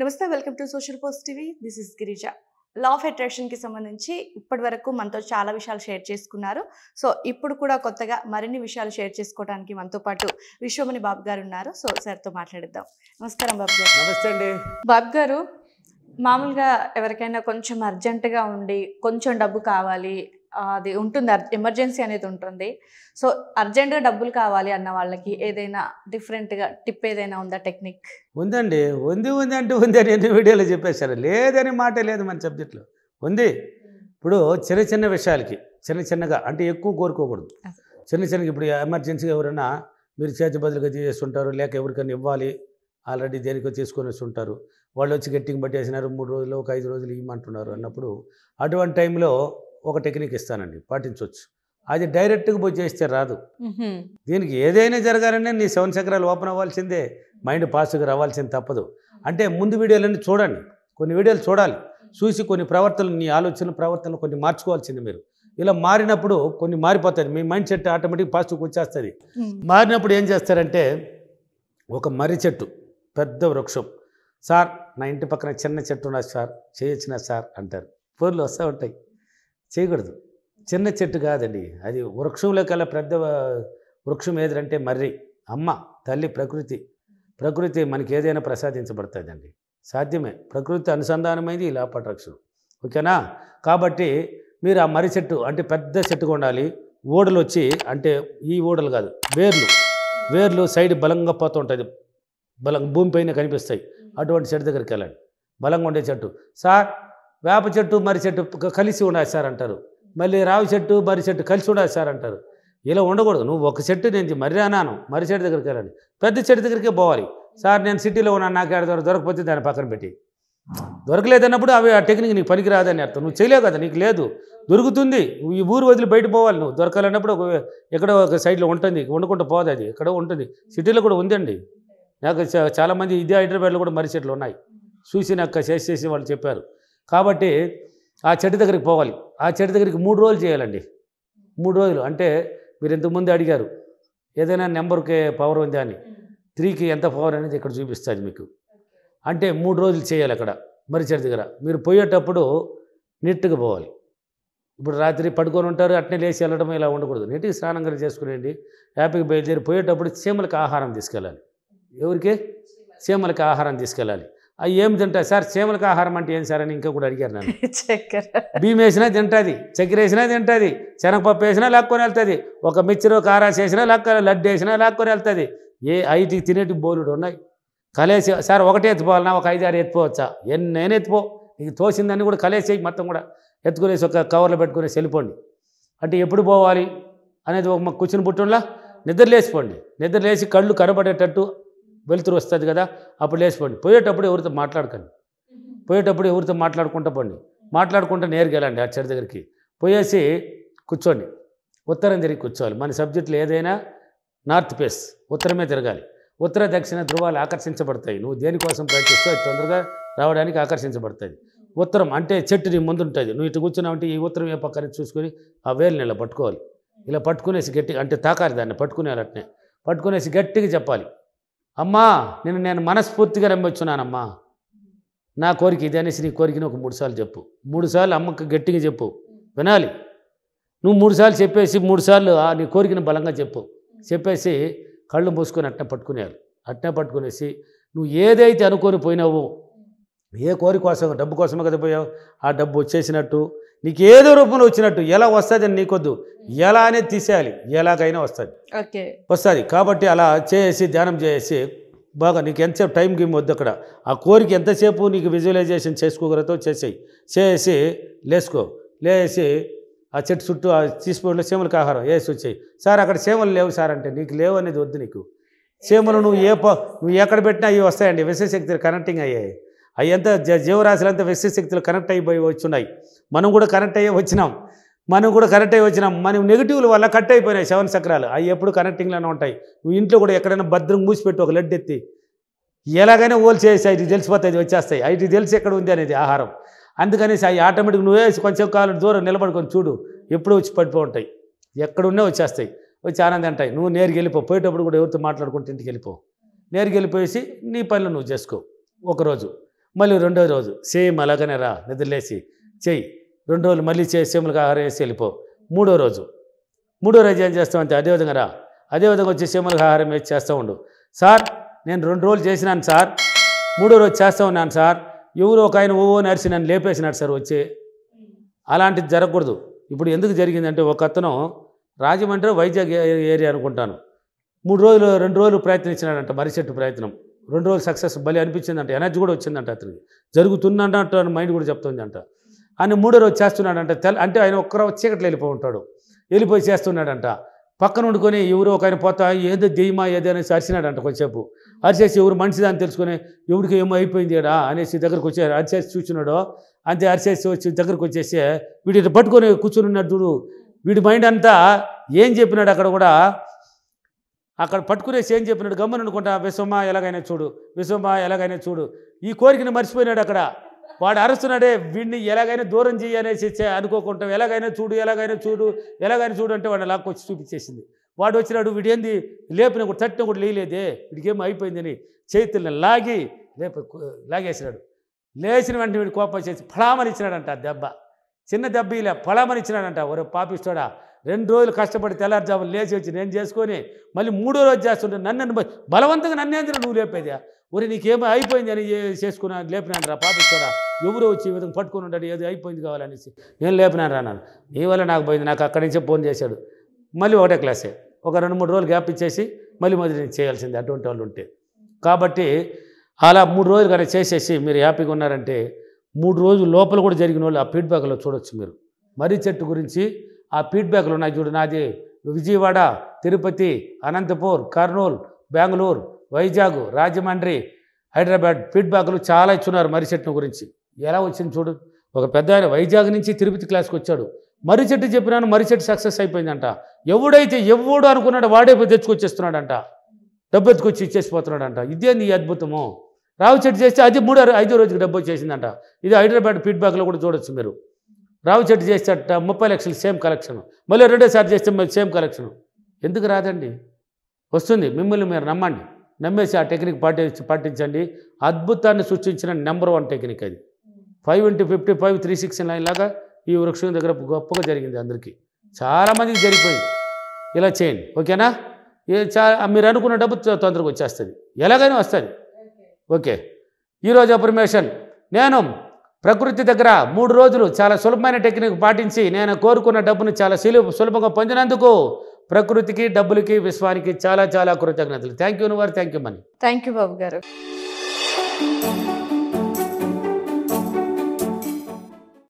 నమస్తే, welcome to social post TV. This is Girija. Law of అట్రాక్షన్కి సంబంధించి ఇప్పటి వరకు మనతో చాలా విషయాలు షేర్ చేసుకున్నారు. సో ఇప్పుడు కూడా కొత్తగా మరిన్ని విషయాలు షేర్ చేసుకోవడానికి మనతో పాటు విశ్వమణి బాబు గారు ఉన్నారు. సో సార్తో మాట్లాడిద్దాం. నమస్కారం బాబు గారు. నమస్తే అండి. బాబు గారు, మామూలుగా ఎవరికైనా కొంచెం అర్జెంటుగా ఉండి కొంచెం డబ్బు కావాలి, అది ఉంటుంది, ఎమర్జెన్సీ అనేది ఉంటుంది. సో అర్జెంటుగా డబ్బులు కావాలి అన్న వాళ్ళకి ఏదైనా డిఫరెంట్గా టిప్ ఏదైనా ఉందా, టెక్నిక్? ఉందండి. ఉంది అంటే ఉంది అని ఎన్ని వీడియోలో చెప్పేశారు. లేదని మాటే లేదు మన సబ్జెక్టులో. ఉంది. ఇప్పుడు చిన్న విషయాలకి చిన్నగా అంటే ఎక్కువ కోరుకోకూడదు. చిన్నగా ఇప్పుడు ఎమర్జెన్సీగా ఎవరైనా మీరు చేతి బదులుగా చేస్తుంటారు, లేక ఎవరికైనా ఇవ్వాలి, ఆల్రెడీ దేనికో చేసుకొని వస్తుంటారు, వాళ్ళు వచ్చి గట్టిగా పట్టేసినారు, 3 రోజులు ఒక 5 రోజులు ఇవ్వమంటున్నారు అన్నప్పుడు అటువంటి టైంలో ఒక టెక్నిక్ ఇస్తానండి, పాటించవచ్చు. అది డైరెక్ట్గా పోయి చేస్తే రాదు. దీనికి ఏదైనా జరగాలనే నీ 7 చక్రాలు ఓపెన్ అవ్వాల్సిందే, మైండ్ పాజిటివ్గా రావాల్సింది తప్పదు. అంటే ముందు వీడియోలన్నీ చూడండి, కొన్ని వీడియోలు చూడాలి, చూసి కొన్ని ప్రవర్తనలు, నీ ఆలోచన ప్రవర్తనలు కొన్ని మార్చుకోవాల్సింది. మీరు ఇలా మారినప్పుడు కొన్ని మారిపోతుంది, మీ మైండ్ సెట్ ఆటోమేటిక్ పాజిటివ్గా వచ్చేస్తుంది. మారినప్పుడు ఏం చేస్తారంటే, ఒక మర్రి చెట్టు, పెద్ద వృక్షం, సార్ నా ఇంటి పక్కన చిన్న చెట్టు ఉన్నది సార్, చేయొచ్చిన సార్ అంటారు. ఫోన్లు వస్తూ ఉంటాయి. చేయకూడదు. చిన్న చెట్టు కాదండి, అది వృక్షంలో కల్లా పెద్ద వృక్షం ఏదంటే మర్రి. అమ్మ తల్లి ప్రకృతి మనకి ఏదైనా ప్రసాదించబడుతుందండి, సాధ్యమే. ప్రకృతి అనుసంధానమైంది ఈ లా ఆఫ్ అట్రాక్షన్. ఓకేనా? కాబట్టి మీరు ఆ మర్రి చెట్టు అంటే పెద్ద చెట్టుగా ఉండాలి. ఓడలు వచ్చి, అంటే ఈ ఓడలు కాదు, వేర్లు సైడ్ బలంగా పోతూ ఉంటుంది, బలంగా భూమి పైన కనిపిస్తాయి. అటువంటి చెట్టు దగ్గరికి వెళ్ళండి, బలంగా ఉండే చెట్టు. సార్ వేప చెట్టు మర్రి చెట్టు కలిసి ఉండాలి సార్ అంటారు. మళ్ళీ రావి చెట్టు మర్రి చెట్టు కలిసి ఉండాలి సార్ అంటారు. ఇలా ఉండకూడదు. నువ్వు ఒక చెట్టు, నేను మర్రి అన్నాను, మర్రి చెట్టు దగ్గరికి వెళ్ళండి, పెద్ద చెట్టు దగ్గరికే పోవాలి. సార్ నేను సిటీలో ఉన్నాను, నాకు ఏడ దొరకపోతే దాన్ని పక్కన పెట్టి, దొరకలేదన్నప్పుడు అవి ఆ టెక్నిక్ నీకు పనికి రాదని అర్థం. నువ్వు చేయలేవు కదా, నీకు లేదు, దొరుకుతుంది. ఈ ఊరు వదిలి బయట పోవాలి. నువ్వు దొరకాలన్నప్పుడు ఎక్కడో ఒక సైడ్లో ఉంటుంది, వండుకుంటూ పోదు, అది ఎక్కడో ఉంటుంది. సిటీలో కూడా ఉందండి. నాకు చాలామంది ఇదే హైదరాబాద్లో కూడా మర్రి చెట్లు ఉన్నాయి, చూసి నాకు చేసి వాళ్ళు చెప్పారు. కాబట్టి ఆ చెట్టు దగ్గరికి పోవాలి. ఆ చెట్టు దగ్గరికి 3 రోజులు చేయాలండి. 3 రోజులు అంటే మీరు ఇంతకుముందు అడిగారు ఏదైనా నెంబర్కి పవర్ ఉందా అని. 3కి ఎంత పవర్ అనేది ఇక్కడ చూపిస్తుంది మీకు. అంటే 3 రోజులు చేయాలి అక్కడ మర్రి చెట్టు దగ్గర. మీరు పోయేటప్పుడు నీట్గా పోవాలి. ఇప్పుడు రాత్రి పడుకొని ఉంటారు, అట్నే లేచి వెళ్ళడం ఇలా ఉండకూడదు. నీట్గా స్నానం కూడా చేసుకునేయండి. హ్యాపీగా బయలుదేరి పోయేటప్పుడు చీమలకి ఆహారం తీసుకెళ్ళాలి. ఎవరికి? చీమలకి ఆహారం తీసుకెళ్ళాలి. అవి ఏం తింటాయి సార్, చీమలకి ఆహారం అంటే ఏం సార్ అని ఇంకా కూడా అడిగారు నన్ను. బియ్యం వేసినా తింటుంది, చక్కెర వేసినా తింటుంది, శనగపప్పు వేసినా లాక్కొని వెళ్తుంది, ఒక మిక్చర్ కారాస్ వేసినా లడ్డు వేసినా లాక్కొని వెళ్తుంది. ఐటికి తినేటి బోలుడు ఉన్నాయి. కలేసి సార్ ఒకటే ఎత్తుపోవాలన్నా, ఒక 5-6 ఎత్తుపోవచ్చా? ఎన్నైనా ఎత్తుపో, నీకు తోసిందని కూడా కలేసి మొత్తం కూడా ఎత్తుకునేసి ఒక కవర్లో పెట్టుకునేసి వెళ్ళిపోండి. అంటే ఎప్పుడు పోవాలి అనేది ఒక కూర్చుని పుట్టుంలా నిద్రలేసిపోండి. నిద్రలేసి కళ్ళు కనబడేటట్టు వెలుతురు వస్తుంది కదా, అప్పుడు లేచిపోండి. పోయేటప్పుడు ఎవరితో మాట్లాడకండి, పోయేటప్పుడు ఎవరితో మాట్లాడుకుంటూ పోండి. మాట్లాడుకుంటూ నేరుగా వెళ్ళండి ఆ చెట్టు దగ్గరికి. పోయేసి కూర్చోండి, ఉత్తరం తిరిగి కూర్చోవాలి. మన సబ్జెక్టులు ఏదైనా నార్త్ ఫేస్, ఉత్తరమే తిరగాలి. ఉత్తర దక్షిణ ధృవాలు ఆకర్షించబడతాయి. నువ్వు దేనికోసం ప్రయత్నిస్తూ అది తొందరగా రావడానికి ఆకర్షించబడుతుంది. ఉత్తరం అంటే చెట్టు నీ ముందు ఉంటుంది, నువ్వు ఇటు కూర్చున్నావంటే ఈ ఉత్తరం ఏ పక్కన చూసుకొని ఆ వేలుని ఇలా పట్టుకోవాలి. ఇలా పట్టుకునేసి గట్టిగా అంటే తాకాలి, దాన్ని పట్టుకునేయాలి. అట్నే పట్టుకునేసి గట్టిగా చెప్పాలి, అమ్మా నేను మనస్ఫూర్తిగా నమ్మొచ్చున్నానమ్మా, నా కోరిక ఇది అనేసి నీ కోరికని ఒక 3 సార్లు చెప్పు. 3 సార్లు అమ్మకి గట్టిగా చెప్పు, వినాలి. నువ్వు 3 సార్లు చెప్పేసి 3 సార్లు నీ కోరికని బలంగా చెప్పు. చెప్పేసి కళ్ళు మూసుకొని అట్నే పట్టుకునేయాలి. అట్నే పట్టుకునేసి నువ్వు ఏదైతే అనుకొని పోయినావో, ఏ కోరిక కోసం, డబ్బు కోసమే కదా పోయావు, ఆ డబ్బు వచ్చేసినట్టు, నీకు ఏదో రూపంలో వచ్చినట్టు, ఎలా వస్తుంది అని నీకొద్దు, ఎలా అనేది తీసేయాలి. ఎలాగైనా వస్తుంది, వస్తుంది. కాబట్టి అలా చేసి ధ్యానం చేసి బాగా నీకు ఎంతసేపు టైం గేమ్ వద్దు అక్కడ. ఆ కోరిక ఎంతసేపు నీకు విజువలైజేషన్ చేసుకోగలతో చేసి లేసి ఆ చెట్టు చుట్టూ ఆ తీసుకుని చీమలకు ఆహారం వేసి వచ్చాయి. సార్ అక్కడ చీమలు లేవు సార్ అంటే, నీకు లేవు అనేది వద్దు. నీకు చీమలు నువ్వు ఎక్కడ పెట్టినా అవి వస్తాయండి. విశ్వశక్తులు కనెక్టింగ్ అయ్యాయి. అవి ఎంత జీవరాశులంతా విశ్వశక్తులు కనెక్ట్ అయిపోయి వచ్చున్నాయి. మనం కూడా కనెక్ట్ అయ్యి వచ్చినాం. మనం నెగిటివ్ల వల్ల కట్ అయిపోయినాయి 7 చక్రాలు. అవి ఎప్పుడు కనెక్టింగ్లోనే ఉంటాయి. నువ్వు ఇంట్లో కూడా ఎక్కడైనా భద్రం మూసిపెట్టి ఒక లడ్డు ఎత్తి ఎలాగైనా ఓల్ చేసి ఐటికి తెలిసిపోతాయి, వచ్చేస్తాయి. ఐటికి తెలిసి ఎక్కడ ఉంది అనేది ఆహారం. అందుకనేసి అవి ఆటోమేటిక్ నువ్వే కొంచెం కాలం దూరం నిలబడుకొని చూడు, ఎప్పుడు వచ్చి పడిపో ఉంటాయి. ఎక్కడున్నా వచ్చేస్తాయి, వచ్చి ఆనందం అంటాయి. నువ్వు నేరుగా వెళ్ళిపో. పోయేటప్పుడు కూడా ఎవరితో మాట్లాడుకుంటే ఇంటికి వెళ్ళిపో. నేరుగా వెళ్ళిపోయేసి నీ పనులు నువ్వు చేసుకో. ఒకరోజు మళ్ళీ రెండో రోజు సేమ్ అలాగనే రా నిద్రలేసి చెయ్యి 2 రోజులు మళ్ళీ సేములకు ఆహారం వేసి వెళ్ళిపో. మూడో రోజు ఏం చేస్తామంటే అదేవిధంగా రా, అదేవిధంగా వచ్చి సేములకు ఆహారం వేసి చేస్తూ ఉండు. సార్ నేను 2 రోజులు చేసినాను సార్, మూడో రోజు చేస్తూ ఉన్నాను సార్, ఎవరు ఒక ఆయన ఓ నరిసి నన్ను లేపేసినాడు సార్ వచ్చి. అలాంటిది జరగకూడదు. ఇప్పుడు ఎందుకు జరిగిందంటే ఒక అతను రాజమండ్రి వైజాగ్ ఏరియా అనుకుంటాను 2 రోజులు ప్రయత్నించినాడంట మర్రి చెట్టు ప్రయత్నం. 2 రోజులు సక్సెస్ భలే అనిపించిందంట, ఎనర్జీ కూడా వచ్చిందంట అతనికి, జరుగుతుందంట మైండ్ కూడా చెప్తుందంట. అని మూడో రోజు చేస్తున్నాడంట. అంటే ఆయన ఒక్కరో చీకట్లో వెళ్ళిపోయి చేస్తున్నాడంట. పక్కన వండుకొని ఎవరు ఒక ఆయన పోతా ఏదో దెయ్యమా ఏదో అనేసి అరిచినాడంట. కొంచెంసేపు అరిచేసి ఎవరు మనిషిదాన్ని తెలుసుకొని ఎవరికి ఏమో అయిపోయింది ఏడా అనేసి దగ్గరకు వచ్చి అరిచేసి చూస్తున్నాడు. అంతే అరిచేసి వచ్చి దగ్గరకు వచ్చేసి వీడి పట్టుకొని కూర్చుని ఉన్నాడు చూడు. వీడి మైండ్ అంతా ఏం చెప్పినాడు అక్కడ కూడా, అక్కడ పట్టుకునేసి ఏం చెప్పినాడు గమ్మని అనుకుంటా, విశ్వమా ఎలాగైనా చూడు. ఈ కోరికని మర్చిపోయినాడు అక్కడ. వాడు అరుస్తున్నాడే వీడిని ఎలాగైనా దూరం చేయనేసి అనుకోకుండా ఎలాగైనా చూడు అంటే వాడు లాక్కొచ్చి చూపించేసింది. వాడు వచ్చినాడు, వీడేంది లేపిన కూడా తట్టిన కూడా లేలేదే, వీడికేమో అయిపోయిందని చేతుల్ని లాగేసినాడు. లేచిన వెంటనే వీడు కోపం చేసి ఫలామని ఇచ్చినాడంట. దెబ్బ చిన్న దెబ్బ ఇలా ఫలామని ఇచ్చినాడంట. ఒరే పాపిస్తాడా, 2 రోజులు కష్టపడి తెల్లారుజాములు లేచి వచ్చి నేను చేసుకొని మళ్ళీ 3వ రోజు చేస్తుంటే నన్ను బలవంతంగా నన్నేంద్ర నువ్వు లేపేదా, ఒరే నీకేమో అయిపోయింది అని చేసుకున్నా లేపినాను రా పాపిస్తాడా, ఎవరో వచ్చి ఈ విధంగా పట్టుకుని ఉంటాడు ఏదో అయిపోయింది కావాలనేసి నేను లేపినాను రా నాన్న, నీ వల్ల నాకు పోయింది. నాకు అక్కడి నుంచే ఫోన్ చేశాడు. మళ్ళీ ఒకటే క్లాసే, ఒక 2-3 రోజులు గ్యాప్ ఇచ్చేసి మళ్ళీ మొదటి చేయాల్సింది అటువంటి వాళ్ళు ఉంటే. కాబట్టి అలా 3 రోజులు కానీ చేసేసి మీరు హ్యాపీగా ఉన్నారంటే 3 రోజుల లోపల కూడా జరిగిన వాళ్ళు ఆ ఫీడ్బ్యాక్లో చూడొచ్చు మీరు. మర్రి చెట్టు గురించి ఆ ఫీడ్బ్యాక్లు ఉన్నాయి చూడు. నాది విజయవాడ, తిరుపతి, అనంతపూర్, కర్నూలు, బెంగళూరు, వైజాగ్, రాజమండ్రి, హైదరాబాద్ ఫీడ్బ్యాక్లు చాలా ఇచ్చున్నారు మర్రి చెట్టు గురించి. ఎలా వచ్చింది చూడు. ఒక పెద్ద ఆయన వైజాగ్ నుంచి తిరుపతి క్లాస్కి వచ్చాడు. మర్రి చెట్టు చెప్పినాను, మర్రి చెట్టు సక్సెస్ అయిపోయిందంట. ఎవడు అనుకున్నాడు వాడే తెచ్చుకొచ్చేస్తున్నాడంట, డబ్బు ఎత్తుకొచ్చి ఇచ్చేసిపోతున్నాడంట. ఇదేంది ఈ అద్భుతము. రావి చెట్టు చేస్తే అది 5వ రోజుకి డబ్బు వచ్చేసిందంట. ఇది హైదరాబాద్ ఫీడ్బ్యాక్లో కూడా చూడొచ్చు మీరు. రావి చెట్టు చేస్తే 30 లక్షలు సేమ్ కలెక్షన్, మళ్ళీ రెండోసారి చేస్తే సేమ్ కలెక్షన్. ఎందుకు రాదండి? వస్తుంది. మిమ్మల్ని మీరు నమ్మండి, నమ్మేసి ఆ టెక్నిక్ పాటించండి. అద్భుతాన్ని సృష్టించిన నెంబర్ 1 టెక్నిక్ అది. 5x55 369 లాగా ఈ వృక్షం దగ్గర గొప్పగా జరిగింది. అందరికీ చాలామందికి జరిగిపోయింది. ఇలా చేయండి, ఓకేనా? మీరు అనుకున్న డబ్బు తొందరగా వచ్చేస్తుంది, ఎలాగైనా వస్తుంది. ఓకే, ఈరోజు అఫర్మేషన్. నేను ప్రకృతి దగ్గర 3 రోజులు చాలా సులభమైన టెక్నిక్ పాటించి నేను కోరుకున్న డబ్బును చాలా సులభంగా పొందినందుకు ప్రకృతికి, డబ్బులకి, విశ్వానికి చాలా చాలా కృతజ్ఞతలు. Thank you money. Thank you Babu గారు.